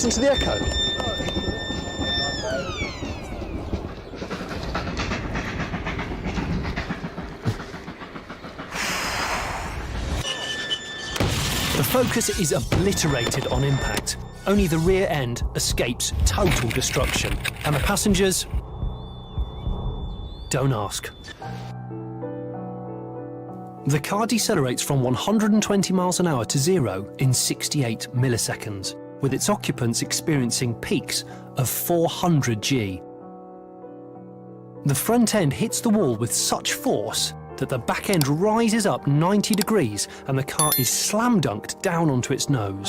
listen to the echo. The Focus is obliterated on impact. Only the rear end escapes total destruction. And the passengers? Don't ask. The car decelerates from 120 miles an hour to 0 in 68 milliseconds, with its occupants experiencing peaks of 400 G. The front end hits the wall with such force that the back end rises up 90 degrees and the car is slam dunked down onto its nose.